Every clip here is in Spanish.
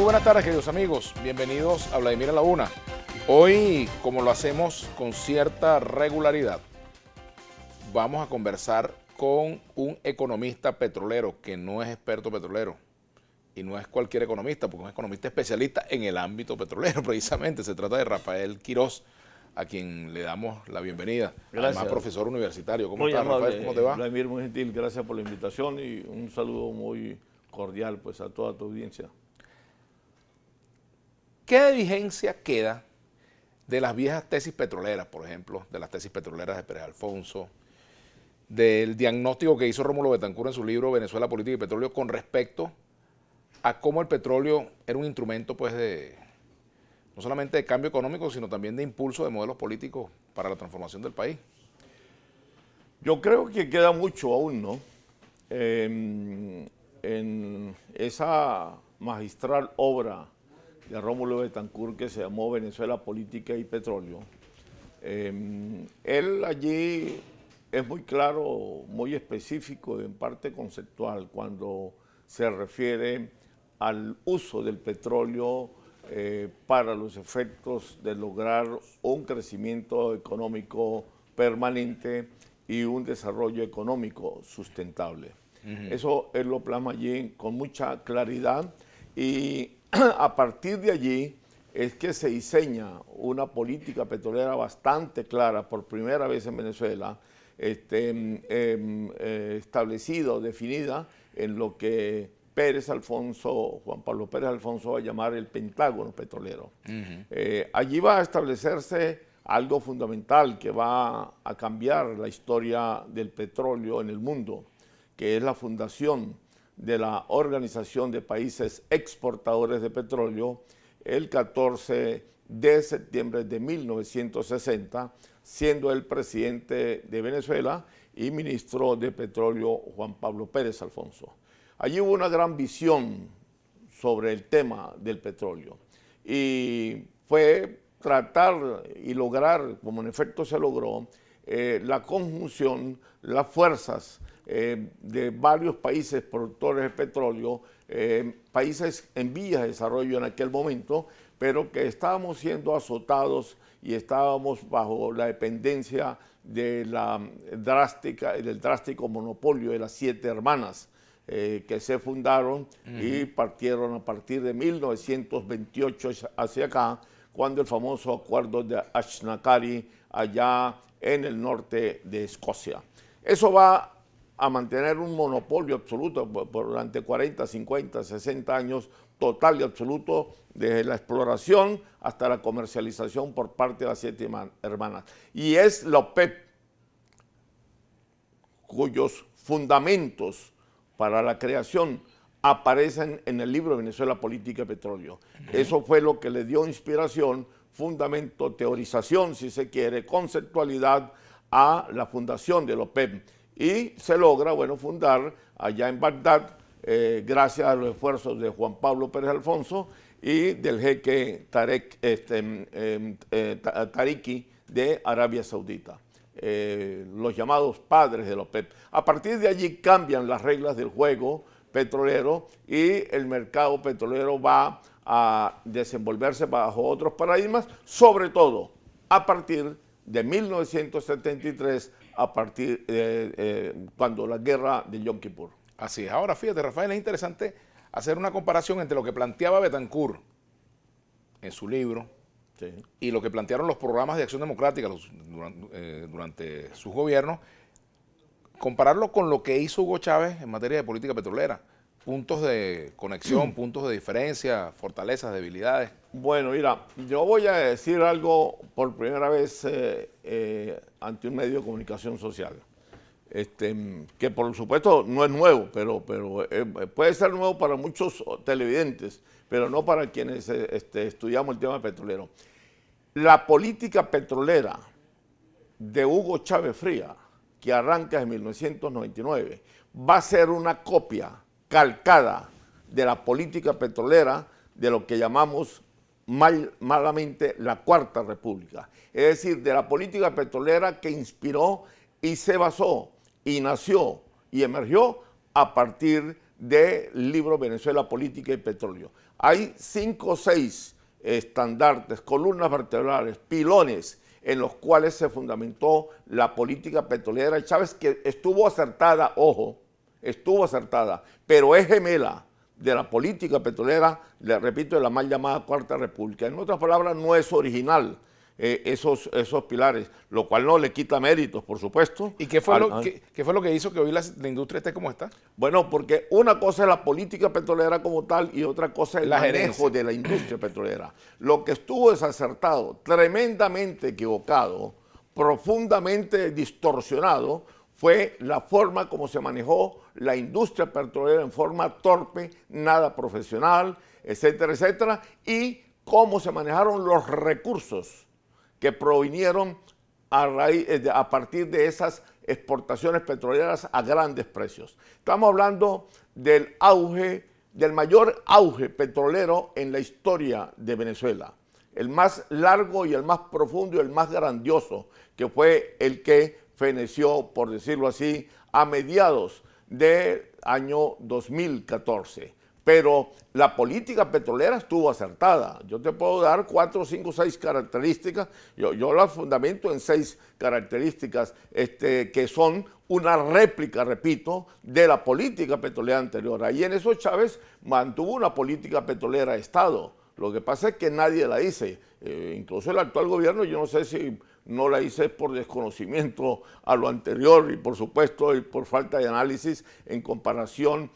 buenas tardes, queridos amigos. Bienvenidos a Vladimir en la Una. Hoy, como lo hacemos con cierta regularidad, vamos a conversar con un economista petrolero que no es experto petrolero y no es cualquier economista, porque es un economista especialista en el ámbito petrolero, precisamente. Se trata de Rafael Quirós, a quien le damos la bienvenida. Gracias. Además, profesor universitario. ¿Cómo Muy estás, amable, Rafael? ¿Cómo te va? Vladimir, muy gentil, gracias por la invitación y un saludo muy cordial pues, a toda tu audiencia. ¿Qué de vigencia queda de las viejas tesis petroleras, por ejemplo, de las tesis petroleras de Pérez Alfonso, del diagnóstico que hizo Rómulo Betancourt en su libro Venezuela, Política y Petróleo, con respecto a cómo el petróleo era un instrumento, pues, no solamente de cambio económico, sino también de impulso de modelos políticos para la transformación del país? Yo creo que queda mucho aún, ¿no? En esa magistral obra de Rómulo Betancourt que se llamó Venezuela, Política y Petróleo, él allí es muy claro, muy específico, en parte conceptual, cuando se refiere al uso del petróleo para los efectos de lograr un crecimiento económico permanente y un desarrollo económico sustentable. Eso él lo plasma allí con mucha claridad y a partir de allí es que se diseña una política petrolera bastante clara por primera vez en Venezuela, establecida o definida en lo que Juan Pablo Pérez Alfonso va a llamar el Pentágono Petrolero. Allí va a establecerse algo fundamental que va a cambiar la historia del petróleo en el mundo, que es la fundación de la Organización de Países Exportadores de Petróleo el 14 de septiembre de 1960, siendo el presidente de Venezuela y ministro de Petróleo Juan Pablo Pérez Alfonso. Allí hubo una gran visión sobre el tema del petróleo y fue tratar y lograr, como en efecto se logró, la conjunción, las fuerzas de varios países productores de petróleo, países en vías de desarrollo en aquel momento, pero que estábamos siendo azotados y estábamos bajo la dependencia de del drástico monopolio de las 7 hermanas que se fundaron y partieron a partir de 1928 hacia acá, cuando el famoso acuerdo de Ashnakari allá en el norte de Escocia. Eso va a mantener un monopolio absoluto durante 40, 50, 60 años, total y absoluto, desde la exploración hasta la comercialización por parte de las 7 hermanas. Y es la OPEP, cuyos fundamentos para la creación aparecen en el libro Venezuela, Política y Petróleo. Eso fue lo que le dio inspiración, fundamento, teorización, si se quiere, conceptualidad a la fundación de la OPEP. Y se logra, bueno, fundar allá en Bagdad, gracias a los esfuerzos de Juan Pablo Pérez Alfonso y del jeque Tariki de Arabia Saudita, los llamados padres de la OPEP. A partir de allí cambian las reglas del juego petrolero y el mercado petrolero va a desenvolverse bajo otros paradigmas, sobre todo a partir de 1973, cuando la guerra de Yom Kippur. Así es. Ahora, fíjate, Rafael, es interesante hacer una comparación entre lo que planteaba Betancourt en su libro, sí, y lo que plantearon los programas de acción democrática durante sus gobiernos, compararlo con lo que hizo Hugo Chávez en materia de política petrolera. Puntos de conexión, puntos de diferencia, fortalezas, debilidades. Bueno, mira, yo voy a decir algo por primera vez ante un medio de comunicación social, que por supuesto no es nuevo, pero puede ser nuevo para muchos televidentes, pero no para quienes estudiamos el tema petrolero. La política petrolera de Hugo Chávez Frías, que arranca en 1999, va a ser una copia calcada de la política petrolera de lo que llamamos malamente la Cuarta República. Es decir, de la política petrolera que inspiró y se basó y nació y emergió a partir del libro Venezuela, Política y Petróleo. Hay 5 o 6 estandartes, columnas vertebrales, pilones en los cuales se fundamentó la política petrolera de Chávez, que estuvo acertada, ojo, estuvo acertada, pero es gemela de la política petrolera, le repito, de la mal llamada Cuarta República. En otras palabras, no es original esos pilares, lo cual no le quita méritos, por supuesto. ¿Y qué fue lo que hizo que hoy la industria esté como está? Bueno, porque una cosa es la política petrolera como tal y otra cosa es el manejo de la industria petrolera. Lo que estuvo desacertado, tremendamente equivocado, profundamente distorsionado, fue la forma como se manejó la industria petrolera en forma torpe, nada profesional, etcétera, etcétera, y cómo se manejaron los recursos que provinieron a partir de esas exportaciones petroleras a grandes precios. Estamos hablando del auge, del mayor auge petrolero en la historia de Venezuela, el más largo y el más profundo y el más grandioso, que fue el que feneció, por decirlo así, a mediados del año 2014. Pero la política petrolera estuvo acertada. Yo te puedo dar 4, 5, 6 características. Yo las fundamento en 6 características que son una réplica, repito, de la política petrolera anterior. Ahí en eso Chávez mantuvo una política petrolera de Estado. Lo que pasa es que nadie la dice. Incluso el actual gobierno, yo no sé si no la hice por desconocimiento a lo anterior y por supuesto y por falta de análisis en comparación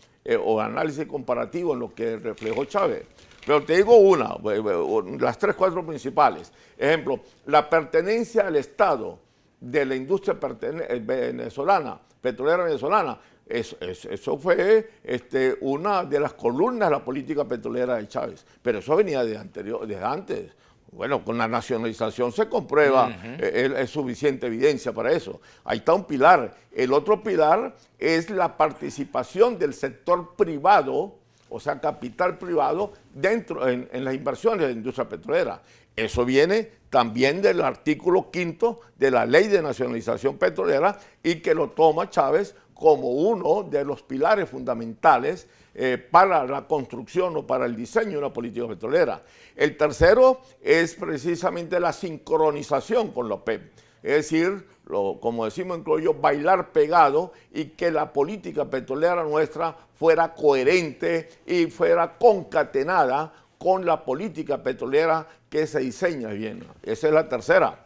o análisis comparativo en lo que reflejó Chávez. Pero te digo las 3, 4 principales. Ejemplo, la pertenencia al Estado de la industria venezolana, petrolera venezolana, eso fue una de las columnas de la política petrolera de Chávez. Pero eso venía desde antes. Bueno, con la nacionalización se comprueba, es suficiente evidencia para eso. Ahí está un pilar. El otro pilar es la participación del sector privado, o sea, capital privado, dentro en las inversiones de la industria petrolera. Eso viene también del artículo 5 de la Ley de Nacionalización Petrolera y que lo toma Chávez como uno de los pilares fundamentales para la construcción o para el diseño de una política petrolera. El tercero es precisamente la sincronización con la OPEP, es decir, como decimos en criollo, bailar pegado y que la política petrolera nuestra fuera coherente y fuera concatenada con la política petrolera que se diseña bien. Esa es la tercera.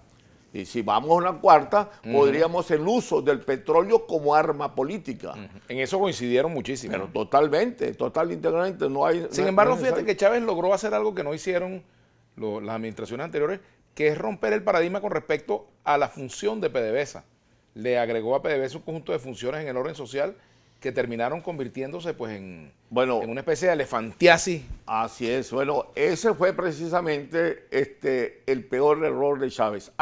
Y si vamos a una cuarta, podríamos el uso del petróleo como arma política. En eso coincidieron muchísimo. Pero totalmente, integralmente. Sin embargo, fíjate que Chávez logró hacer algo que no hicieron las administraciones anteriores, que es romper el paradigma con respecto a la función de PDVSA. Le agregó a PDVSA un conjunto de funciones en el orden social que terminaron convirtiéndose pues en una especie de elefantiasis. Así es. Bueno, ese fue precisamente el peor error de Chávez.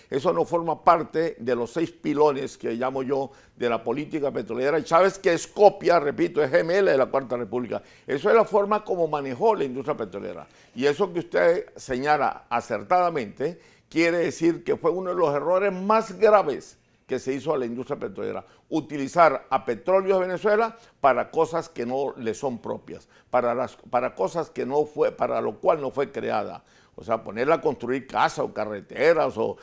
Eso no forma parte de los 6 pilones que llamo yo de la política petrolera de Chávez, que es copia, repito, es gemela de la Cuarta República. Eso es la forma como manejó la industria petrolera. Y eso que usted señala acertadamente quiere decir que fue uno de los errores más graves que se hizo a la industria petrolera, utilizar a Petróleos de Venezuela para cosas que no le son propias, para cosas que no fue, para lo cual no fue creada. O sea, ponerla a construir casas o carreteras o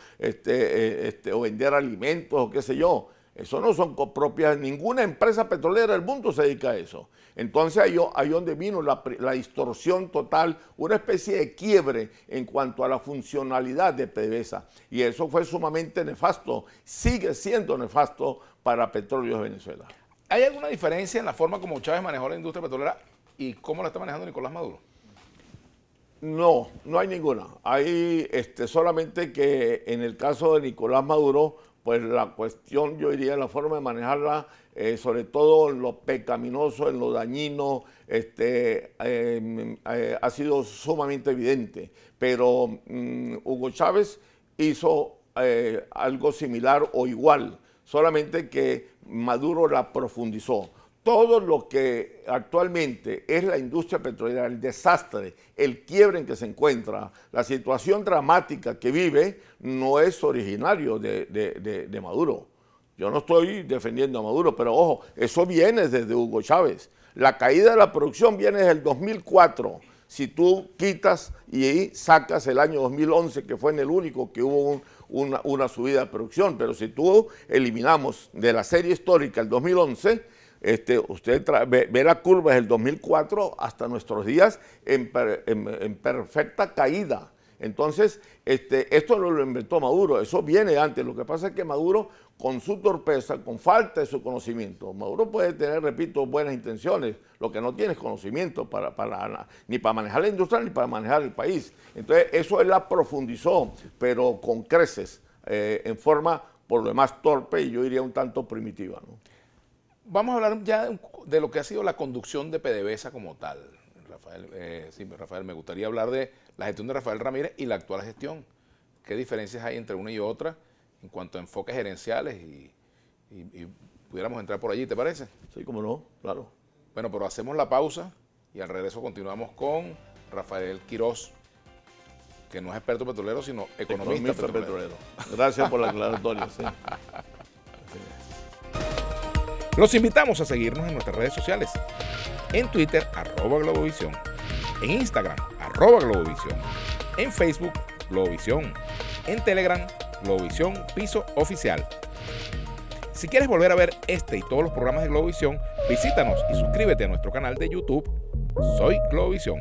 vender alimentos o qué sé yo. Eso no son propias, ninguna empresa petrolera del mundo se dedica a eso. Entonces ahí donde vino la distorsión total, una especie de quiebre en cuanto a la funcionalidad de PDVSA. Y eso fue sumamente nefasto, sigue siendo nefasto para Petróleos de Venezuela. ¿Hay alguna diferencia en la forma como Chávez manejó la industria petrolera y cómo la está manejando Nicolás Maduro? No, no hay ninguna. Hay solamente que en el caso de Nicolás Maduro, pues la cuestión, yo diría, la forma de manejarla, sobre todo en lo pecaminoso, en lo dañino, ha sido sumamente evidente. Pero Hugo Chávez hizo algo similar o igual, solamente que Maduro la profundizó. Todo lo que actualmente es la industria petrolera, el desastre, el quiebre en que se encuentra, la situación dramática que vive, no es originario de Maduro. Yo no estoy defendiendo a Maduro, pero ojo, eso viene desde Hugo Chávez. La caída de la producción viene desde el 2004. Si tú quitas y sacas el año 2011, que fue en el único que hubo una subida de producción, pero si tú eliminamos de la serie histórica el 2011, usted ve la curva desde el 2004 hasta nuestros días en perfecta caída. Entonces, esto no lo inventó Maduro, eso viene antes. Lo que pasa es que Maduro, con su torpeza, con falta de su conocimiento, Maduro puede tener, repito, buenas intenciones, lo que no tiene es conocimiento ni para manejar la industria ni para manejar el país. Entonces, eso él la profundizó, pero con creces, en forma, por lo demás, torpe y yo diría un tanto primitiva, ¿no? Vamos a hablar ya de lo que ha sido la conducción de PDVSA como tal. Rafael, me gustaría hablar de la gestión de Rafael Ramírez y la actual gestión. ¿Qué diferencias hay entre una y otra en cuanto a enfoques gerenciales? Y pudiéramos entrar por allí, ¿te parece? Sí, cómo no, claro. Bueno, pero hacemos la pausa y al regreso continuamos con Rafael Quirós, que no es experto petrolero, sino economista petrolero. Gracias por la aclaratoria. Sí. Los invitamos a seguirnos en nuestras redes sociales. En Twitter, @Globovisión. En Instagram, @Globovisión. En Facebook, Globovisión. En Telegram, Globovisión Piso Oficial. Si quieres volver a ver este y todos los programas de Globovisión, visítanos y suscríbete a nuestro canal de YouTube. Soy Globovisión.